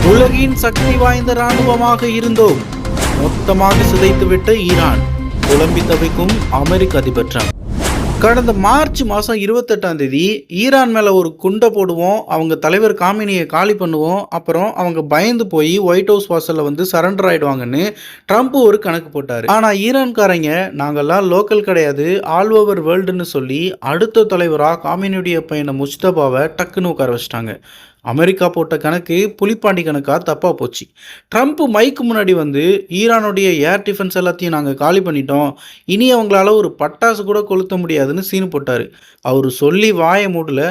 உலகின் சக்தி வாய்ந்த இராணுவமாக இருந்தோம், மொத்தமாக சிதைத்துவிட்ட ஈரான், புலம்பி தவிக்கும் அமெரிக்க அதிபர் ட்ரம்ப். கடந்த மார்ச் மாதம் 28ஆம் தேதி ஈரான் மேலே ஒரு குண்டை போடுவோம், அவங்க தலைவர் காமினியை காலி பண்ணுவோம், அப்புறம் அவங்க பயந்து போய் ஒயிட் ஹவுஸ் வாசலில் வந்து சரண்டர் ஆகிடுவாங்கன்னு ட்ரம்ப் ஒரு கணக்கு போட்டார். ஆனால் ஈரான்காரங்க நாங்கள்லாம் லோக்கல் கிடையாது, ஆல் ஓவர் வேர்ல்டுன்னு சொல்லி அடுத்த தலைவராக காமினியுடைய பையனை முஸ்தபாவை டக்குன்னு உட்கார வச்சிட்டாங்க. அமெரிக்கா போட்ட கணக்கு புலிப்பாண்டி கணக்காக தப்பாக போச்சு. ட்ரம்ப் மைக்கு முன்னாடி வந்து ஈரானுடைய ஏர் டிஃபென்ஸ் எல்லாத்தையும் நாங்கள் காலி பண்ணிட்டோம், இனி அவங்களால ஒரு பட்டாசு கூட கொளுத்த முடியாதுன்னு சீனு போட்டார். அவர் சொல்லி வாய மூடல,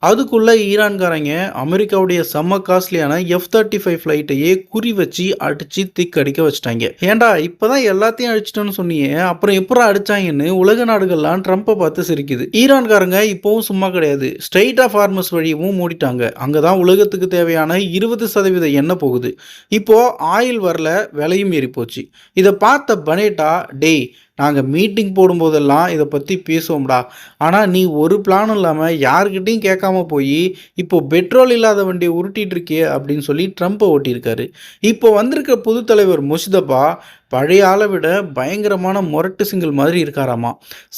அதுக்குள்ளே ஈரான்காரங்க அமெரிக்காவுடைய செம்ம காஸ்ட்லியான F-35 ஃப்ளைட்டையே குறி வச்சு அடித்து திக்கடிக்க வச்சுட்டாங்க. ஏண்டா இப்போ தான் எல்லாத்தையும் அடிச்சிட்டோன்னு சொன்னியே, அப்புறம் எப்படா அடித்தாங்கன்னு உலக நாடுகள்லாம் ட்ரம்ப்பை பார்த்து சிரிக்குது. ஈரான்காரங்க இப்போவும் சும்மா கிடையாது, ஸ்ட்ரெயிட் ஆஃப் ஹார்மஸ் வழியவும் மூடிட்டாங்க. அங்கே தான் உலகத்துக்கு தேவையான 20% எண்ணெய் போகுது. இப்போ ஆயில் வரல, விலையும் ஏறி போச்சு. இதை பார்த்த பனேட்டா, டேய் நாங்கள் மீட்டிங் போடும்போதெல்லாம் இதை பற்றி பேசுவோம்டா, ஆனால் நீ ஒரு பிளானும் இல்லாமல் யார்கிட்டையும் கேட்காம போய் இப்போ பெட்ரோல் இல்லாத வண்டியை உருட்டிகிட்டு இருக்கே அப்படின்னு சொல்லி ட்ரம்ப்பை ஓட்டியிருக்காரு. இப்போ வந்திருக்க புது தலைவர் முஸ்தபா பழைய ஆளை விட பயங்கரமான முரட்டு சிங்கிள் மாதிரி இருக்காராமா.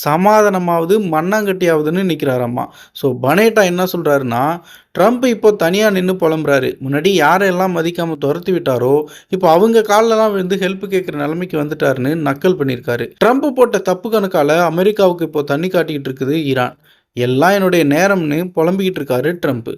சமாதானமாவது மண்ணாங்கட்டியாவதுன்னு நிற்கிறாராமா. ஸோ பனேட்டா என்ன சொல்கிறாருன்னா, ட்ரம்ப் இப்போ தனியாக நின்று புலம்புறாரு. முன்னாடி யாரெல்லாம் மதிக்காமல் துரத்தி விட்டாரோ இப்போ அவங்க காலெல்லாம் வந்து ஹெல்ப் கேட்குற நிலைமைக்கு வந்துட்டாருன்னு நக்கல் பண்ணியிருக்காரு. ட்ரம்ப் போட்ட தப்பு கணக்கால் அமெரிக்காவுக்கு இப்போ தண்ணி காட்டிக்கிட்டு இருக்குது ஈரான். எல்லாம் என்னுடைய நேரம்னு புலம்பிக்கிட்டு இருக்காரு ட்ரம்ப்.